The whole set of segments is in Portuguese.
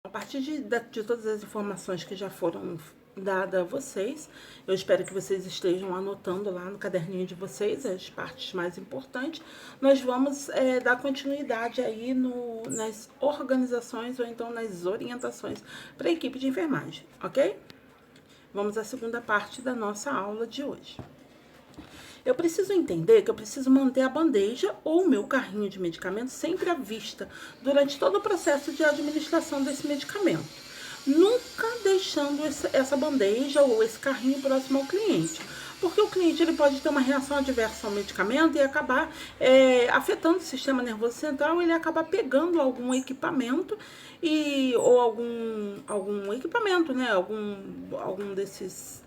A partir de todas as informações que já foram dadas a vocês, eu espero que vocês estejam anotando lá no caderninho de vocês as partes mais importantes. Nós vamos dar continuidade aí nas organizações ou então nas orientações para a equipe de enfermagem, ok? Vamos à segunda parte da nossa aula de hoje. Eu preciso entender que eu preciso manter a bandeja ou o meu carrinho de medicamento sempre à vista durante todo o processo de administração desse medicamento, nunca deixando essa bandeja ou esse carrinho próximo ao cliente, porque o cliente ele pode ter uma reação adversa ao medicamento e acabar afetando o sistema nervoso central, ele acabar pegando algum equipamento ou algum equipamento, né? Algum desses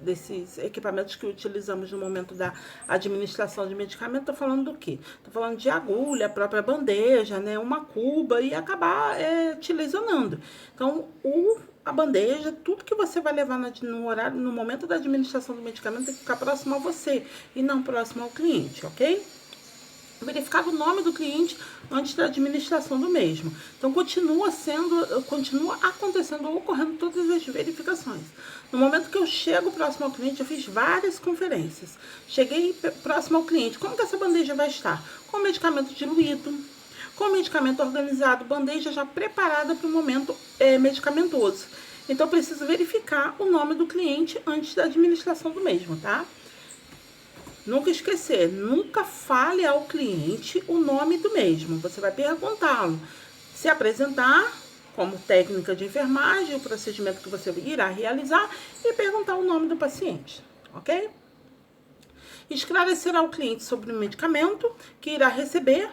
equipamentos que utilizamos no momento da administração de medicamento. Tô falando do quê? Tô falando de agulha, a própria bandeja, né? Uma cuba e acabar te lesionando. Então, a bandeja, tudo que você vai levar no momento da administração do medicamento tem que ficar próximo a você e não próximo ao cliente, ok? Verificar o nome do cliente antes da administração do mesmo. Então, continua acontecendo, ocorrendo todas as verificações. No momento que eu chego próximo ao cliente, eu fiz várias conferências. Cheguei próximo ao cliente, como que essa bandeja vai estar? Com o medicamento diluído, com o medicamento organizado, bandeja já preparada para o momento medicamentoso. Então, eu preciso verificar o nome do cliente antes da administração do mesmo, tá? Nunca esquecer, nunca fale ao cliente o nome do mesmo. Você vai perguntá-lo, se apresentar como técnica de enfermagem, o procedimento que você irá realizar e perguntar o nome do paciente, ok? Esclarecer ao cliente sobre o medicamento que irá receber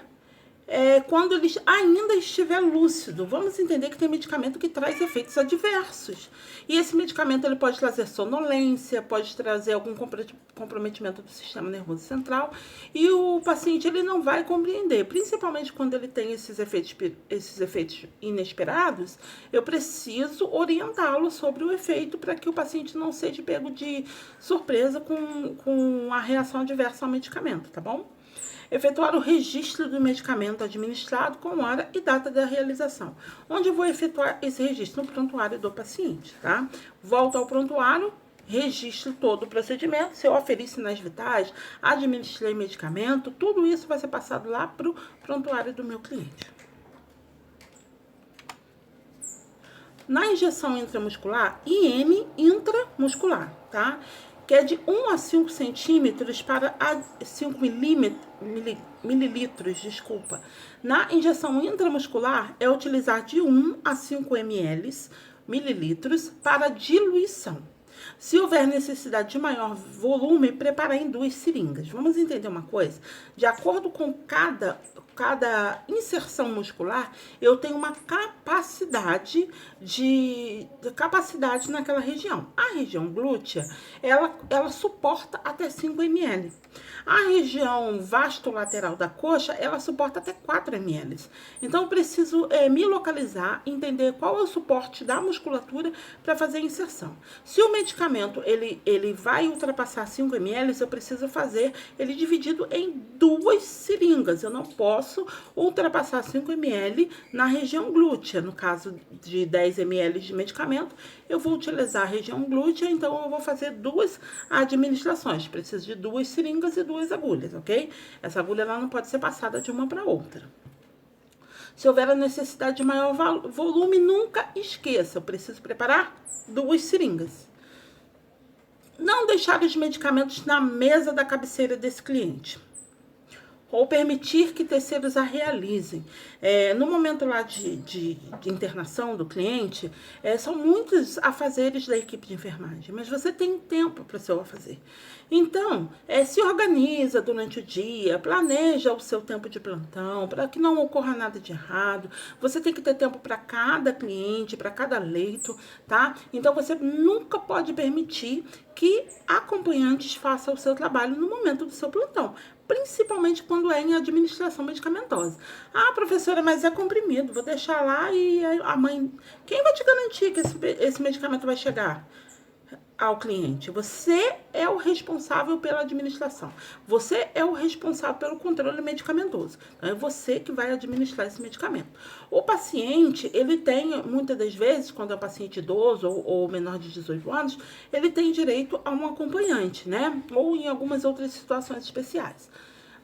quando ele ainda estiver lúcido. Vamos entender que tem medicamento que traz efeitos adversos. E esse medicamento ele pode trazer sonolência, pode trazer algum comprometimento do sistema nervoso central. E o paciente ele não vai compreender, principalmente quando ele tem esses efeitos inesperados. Eu preciso orientá-lo sobre o efeito para que o paciente não seja pego de surpresa com a reação adversa ao medicamento, tá bom? Efetuar o registro do medicamento administrado com hora e data da realização. Onde eu vou efetuar esse registro? No prontuário do paciente, tá? Volto ao prontuário, registro todo o procedimento. Se eu aferi sinais vitais, administrei medicamento, tudo isso vai ser passado lá para o prontuário do meu cliente. Na injeção intramuscular, IM intramuscular, tá? Que é de 1 a 5 centímetros para 5 mililitros, desculpa. Na injeção intramuscular, é utilizar de 1 a 5 mililitros para diluição. Se houver necessidade de maior volume, preparar em 2 seringas. Vamos entender uma coisa? De acordo com cada inserção muscular, eu tenho uma capacidade naquela região. A região glútea, ela suporta até 5 ml. A região vastolateral da coxa, ela suporta até 4 ml. Então, eu preciso me localizar, entender qual é o suporte da musculatura para fazer a inserção. Se o medicamento ele vai ultrapassar 5 ml, eu preciso fazer ele dividido em 2 seringas. Eu não posso ultrapassar 5 ml na região glútea. No caso de 10 ml de medicamento, eu vou utilizar a região glútea, então eu vou fazer 2 administrações. Preciso de 2 seringas e 2 agulhas, ok? Essa agulha ela não pode ser passada de uma para outra. Se houver a necessidade de maior volume, nunca esqueça, eu preciso preparar 2 seringas. Não deixar os medicamentos na mesa da cabeceira desse cliente, ou permitir que terceiros a realizem. No momento lá de internação do cliente, são muitos afazeres da equipe de enfermagem, mas você tem tempo para o seu afazer. Então, se organiza durante o dia, planeja o seu tempo de plantão, para que não ocorra nada de errado. Você tem que ter tempo para cada cliente, para cada leito, tá? Então, você nunca pode permitir que acompanhantes façam o seu trabalho no momento do seu plantão, principalmente quando é em administração medicamentosa. Ah, professora, mas é comprimido, vou deixar lá e a mãe... Quem vai te garantir que esse medicamento vai chegar? ao cliente. Você é o responsável pela administração. Você é o responsável pelo controle medicamentoso. Então, é você que vai administrar esse medicamento. O paciente, ele tem, muitas das vezes, quando é um paciente idoso ou menor de 18 anos, ele tem direito a um acompanhante, né? Ou em algumas outras situações especiais.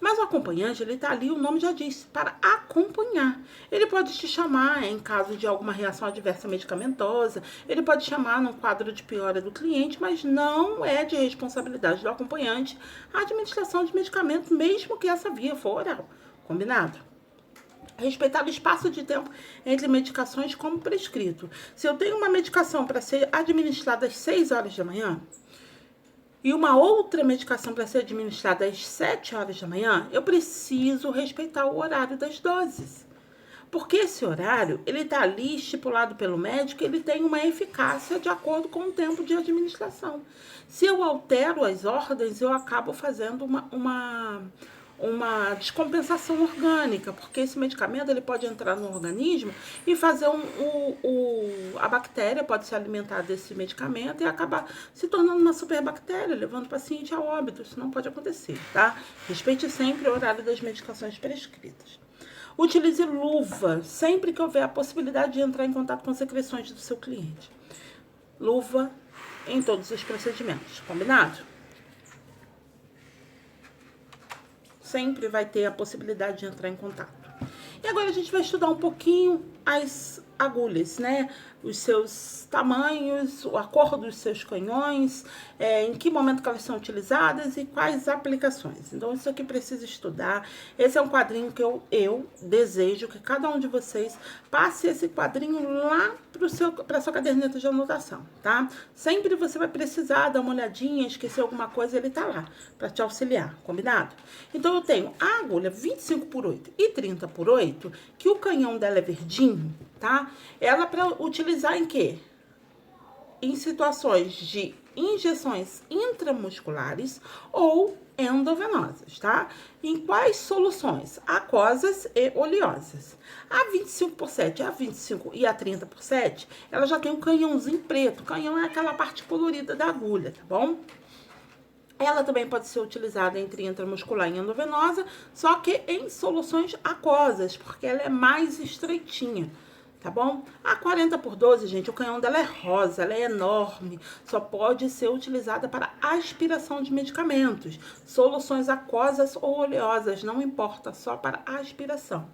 Mas o acompanhante, ele tá ali, o nome já diz, para acompanhar. Ele pode te chamar em caso de alguma reação adversa medicamentosa, ele pode chamar no quadro de piora do cliente, mas não é de responsabilidade do acompanhante a administração de medicamentos, mesmo que essa via for oral. Combinado? Respeitar o espaço de tempo entre medicações como prescrito. Se eu tenho uma medicação para ser administrada às 6 horas da manhã, e uma outra medicação para ser administrada às 7 horas da manhã, eu preciso respeitar o horário das doses. Porque esse horário, ele está ali estipulado pelo médico, ele tem uma eficácia de acordo com o tempo de administração. Se eu altero as ordens, eu acabo fazendo uma descompensação orgânica, porque esse medicamento ele pode entrar no organismo e fazer a bactéria pode se alimentar desse medicamento e acabar se tornando uma superbactéria, levando o paciente a óbito. Isso não pode acontecer, tá? Respeite sempre o horário das medicações prescritas. Utilize luva sempre que houver a possibilidade de entrar em contato com as secreções do seu cliente. Luva em todos os procedimentos, combinado? Sempre vai ter a possibilidade de entrar em contato. E agora a gente vai estudar um pouquinho as agulhas, né? Os seus tamanhos, a cor dos seus canhões, em que momento que elas são utilizadas e quais aplicações. Então, isso aqui precisa estudar. Esse é um quadrinho que eu desejo que cada um de vocês passe esse quadrinho lá para sua caderneta de anotação, tá? Sempre você vai precisar dar uma olhadinha, esquecer alguma coisa, ele tá lá para te auxiliar, combinado? Então, eu tenho a agulha 25x8 e 30x8, que o canhão dela é verdinho, tá? Ela para utilizar em quê? Em situações de injeções intramusculares ou endovenosas, tá? Em quais soluções? Aquosas e oleosas. A 25x7, a 25 e a 30x7, ela já tem um canhãozinho preto. O canhão é aquela parte colorida da agulha, tá bom? Ela também pode ser utilizada entre intramuscular e endovenosa, só que em soluções aquosas, porque ela é mais estreitinha, tá bom? A 40x12, gente, o canhão dela é rosa, ela é enorme, só pode ser utilizada para aspiração de medicamentos, soluções aquosas ou oleosas, não importa, só para aspiração.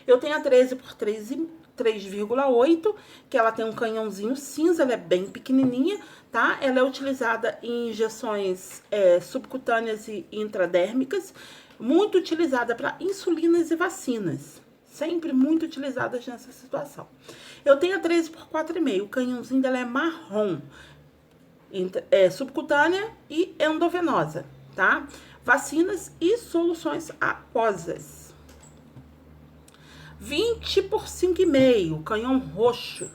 Eu tenho a 13x3,8, que ela tem um canhãozinho cinza, ela é bem pequenininha, tá? Ela é utilizada em injeções subcutâneas e intradérmicas, muito utilizada para insulinas e vacinas. Sempre muito utilizadas nessa situação. Eu tenho a 13x4,5. O canhãozinho dela é marrom. Subcutânea e endovenosa, tá? Vacinas e soluções aquosas. 20x5,5. Canhão roxo.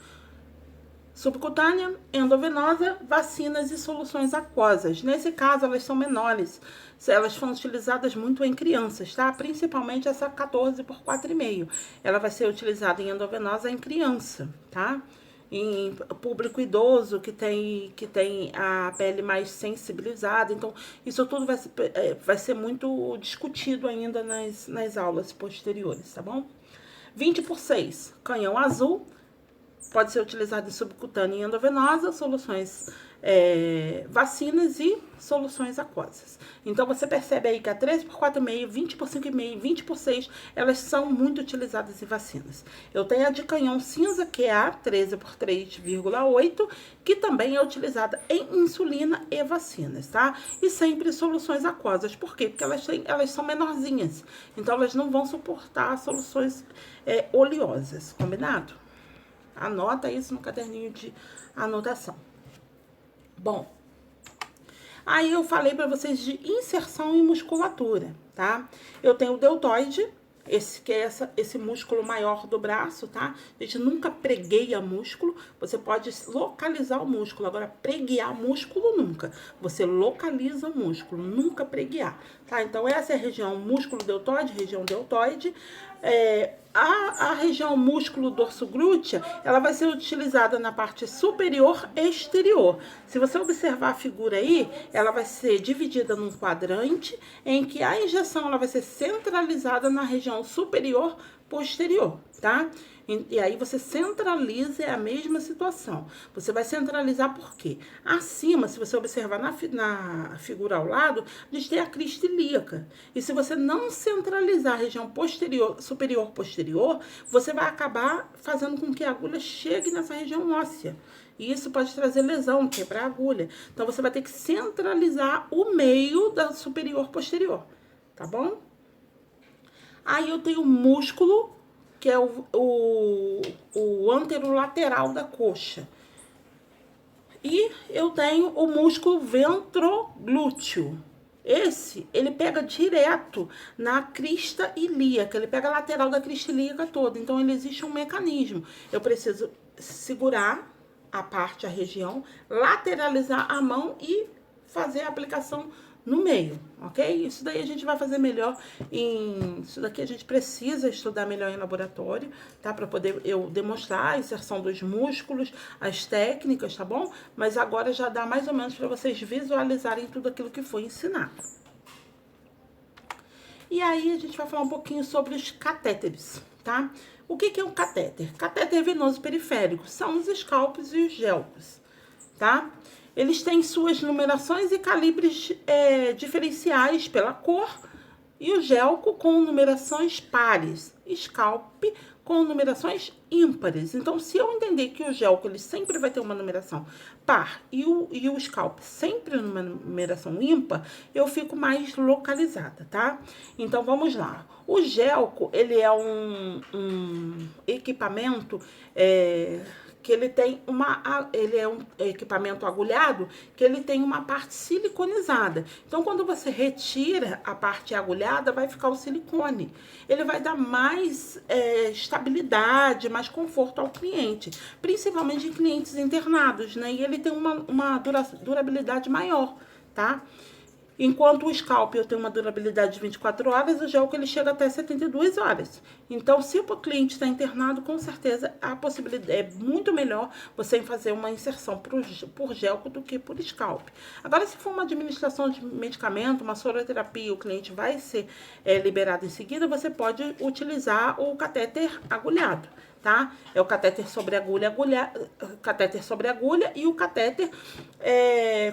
Subcutânea, endovenosa, vacinas e soluções aquosas. Nesse caso, elas são menores. Elas foram utilizadas muito em crianças, tá? Principalmente essa 14x4,5. Ela vai ser utilizada em endovenosa em criança, tá? Em público idoso que tem a pele mais sensibilizada. Então, isso tudo vai ser muito discutido ainda nas aulas posteriores, tá bom? 20x6, canhão azul. Pode ser utilizado em subcutânea e endovenosa, soluções vacinas e soluções aquosas. Então, você percebe aí que a 13x4,5, 20x5,5, 20x6, elas são muito utilizadas em vacinas. Eu tenho a de canhão cinza, que é a 13x3,8, que também é utilizada em insulina e vacinas, tá? E sempre soluções aquosas. Por quê? Porque elas são menorzinhas. Então, elas não vão suportar soluções oleosas, combinado? Anota isso no caderninho de anotação. Bom, aí eu falei para vocês de inserção em musculatura, tá? Eu tenho o deltoide, que é esse músculo maior do braço, tá? A gente nunca pregueia músculo, você pode localizar o músculo, agora preguear músculo nunca. Você localiza o músculo, nunca preguear, tá? Então, essa é a região músculo deltoide, região deltoide. A região músculo dorso glútea, ela vai ser utilizada na parte superior e exterior. Se você observar a figura aí, ela vai ser dividida num quadrante, em que a injeção ela vai ser centralizada na região superior posterior, tá? E aí você centraliza, é a mesma situação. Você vai centralizar por quê? Acima, se você observar na figura ao lado, a gente tem a crista ilíaca. E se você não centralizar a região posterior, superior posterior, você vai acabar fazendo com que a agulha chegue nessa região óssea. E isso pode trazer lesão, quebrar a agulha. Então você vai ter que centralizar o meio da superior posterior, tá bom? Aí eu tenho o músculo, que é o anterolateral da coxa. E eu tenho o músculo ventroglúteo. Esse, ele pega direto na crista ilíaca, ele pega a lateral da crista ilíaca toda. Então, ele existe um mecanismo. Eu preciso segurar a parte, a região, lateralizar a mão e fazer a aplicação no meio, ok? Isso daí a gente vai fazer melhor isso daqui a gente precisa estudar melhor em laboratório, tá? Para poder eu demonstrar a inserção dos músculos, as técnicas, tá bom? Mas agora já dá mais ou menos para vocês visualizarem tudo aquilo que foi ensinado. E aí a gente vai falar um pouquinho sobre os catéteres, tá? O que é um catéter? Catéter venoso periférico são os scalpes e os gelcos, tá? Eles têm suas numerações e calibres diferenciais pela cor, e o gelco com numerações pares, scalp com numerações ímpares. Então, se eu entender que o gelco ele sempre vai ter uma numeração par e o scalp sempre numa numeração ímpar, eu fico mais localizada, tá? Então, vamos lá. O gelco, ele é um equipamento que ele tem ele é um equipamento agulhado que ele tem uma parte siliconizada. Então, quando você retira a parte agulhada, vai ficar o silicone. Ele vai dar mais estabilidade, mais conforto ao cliente, principalmente em clientes internados, né? E ele tem uma durabilidade maior, tá? Enquanto o scalp eu tenho uma durabilidade de 24 horas, o gelco ele chega até 72 horas. Então, se o cliente está internado, com certeza a possibilidade é muito melhor você fazer uma inserção por gelco do que por scalp. Agora, se for uma administração de medicamento, uma soroterapia, o cliente vai ser liberado em seguida, você pode utilizar o catéter agulhado, tá? É o catéter sobre agulha, catéter sobre agulha e o catéter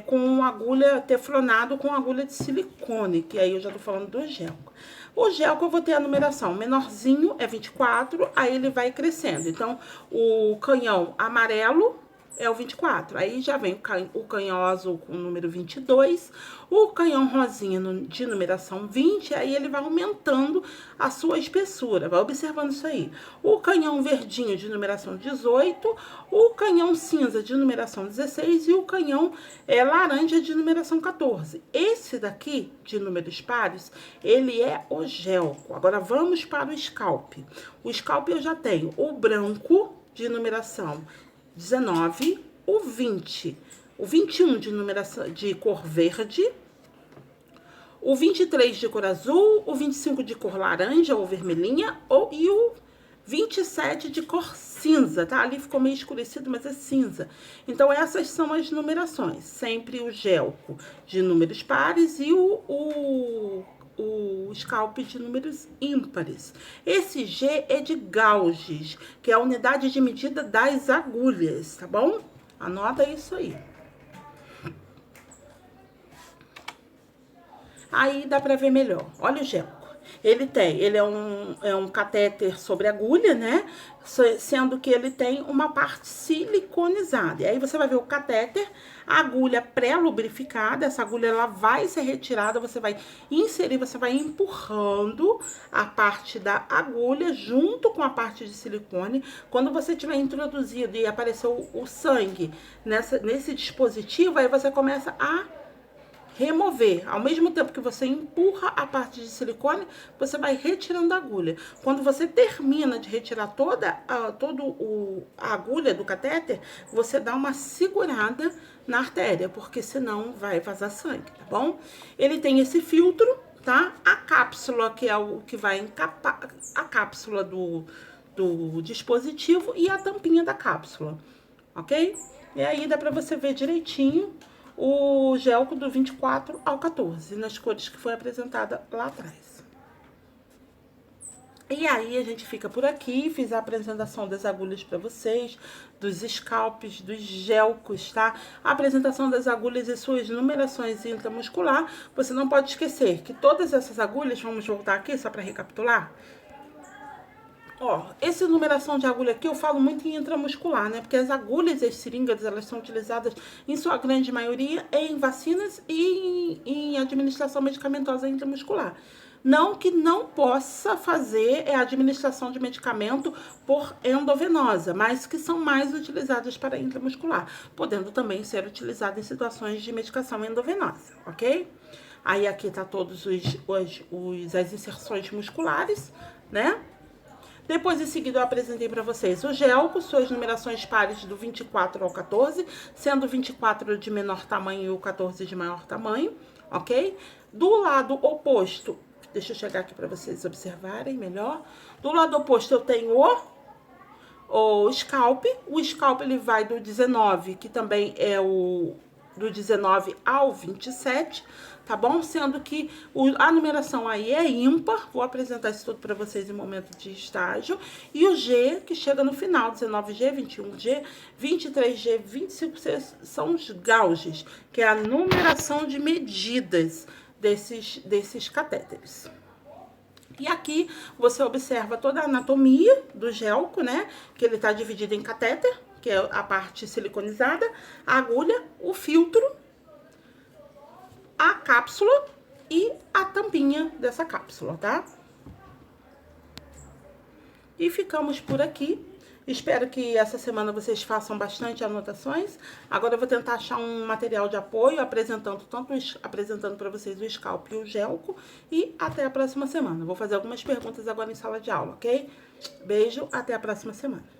com agulha teflonado com agulha de silicone, que aí eu já tô falando do gelco. O gelco eu vou ter a numeração menorzinho, é 24, aí ele vai crescendo. Então, o canhão amarelo é o 24. Aí já vem o canhão azul com o número 22, o canhão rosinha de numeração 20, aí ele vai aumentando a sua espessura. Vai observando isso aí. O canhão verdinho de numeração 18, o canhão cinza de numeração 16 e o canhão laranja de numeração 14. Esse daqui, de números pares, ele é o gelco. Agora vamos para o scalp. O scalp eu já tenho o branco de numeração 19, o 20, o 21 de numeração de cor verde, o 23 de cor azul, o 25 de cor laranja ou vermelhinha e o 27 de cor cinza, tá? Ali ficou meio escurecido, mas é cinza. Então, essas são as numerações. Sempre o gelco de números pares e o scalp de números ímpares. Esse G é de gauges, que é a unidade de medida das agulhas, tá bom? Anota isso aí. Aí dá pra ver melhor. Olha o gelco. Ele é um catéter sobre agulha, né? Sendo que ele tem uma parte siliconizada. E aí você vai ver o catéter, a agulha pré-lubrificada. Essa agulha ela vai ser retirada, você vai inserir, você vai empurrando a parte da agulha junto com a parte de silicone. Quando você tiver introduzido e apareceu o sangue nesse dispositivo, aí você começa a remover. Ao mesmo tempo que você empurra a parte de silicone, você vai retirando a agulha. Quando você termina de retirar toda a agulha do catéter, você dá uma segurada na artéria, porque senão vai vazar sangue, tá bom? Ele tem esse filtro, tá? A cápsula, que é o que vai encapar, a cápsula do dispositivo e a tampinha da cápsula, ok? E aí dá pra você ver direitinho o gelco do 24 ao 14, nas cores que foi apresentada lá atrás. E aí a gente fica por aqui, fiz a apresentação das agulhas para vocês, dos scalps, dos gelcos, tá? A apresentação das agulhas e suas numerações intramuscular. Você não pode esquecer que todas essas agulhas, vamos voltar aqui só para recapitular. Ó, essa numeração de agulha aqui eu falo muito em intramuscular, né? Porque as agulhas e as seringas, elas são utilizadas em sua grande maioria em vacinas e em administração medicamentosa intramuscular. Não que não possa fazer a administração de medicamento por endovenosa, mas que são mais utilizadas para intramuscular, podendo também ser utilizadas em situações de medicação endovenosa, ok? Aí aqui tá todos as inserções musculares, né? Depois, em seguida, eu apresentei para vocês o gelco, suas numerações pares do 24 ao 14, sendo o 24 de menor tamanho e o 14 de maior tamanho, ok? Do lado oposto, deixa eu chegar aqui para vocês observarem melhor. Do lado oposto, eu tenho o scalp. O scalp, ele vai do 19, que também é o do 19 ao 27, tá bom? Sendo que a numeração aí é ímpar, vou apresentar isso tudo para vocês em momento de estágio. E o G, que chega no final, 19G, 21G, 23G, 25G, são os gauges, que é a numeração de medidas desses catéteres. E aqui você observa toda a anatomia do gelco, né? Que ele tá dividido em catéter, que é a parte siliconizada, a agulha, o filtro, a cápsula e a tampinha dessa cápsula, tá? E ficamos por aqui. Espero que essa semana vocês façam bastante anotações. Agora eu vou tentar achar um material de apoio apresentando para vocês o scalp e o gelco. E até a próxima semana. Vou fazer algumas perguntas agora em sala de aula, ok? Beijo, até a próxima semana.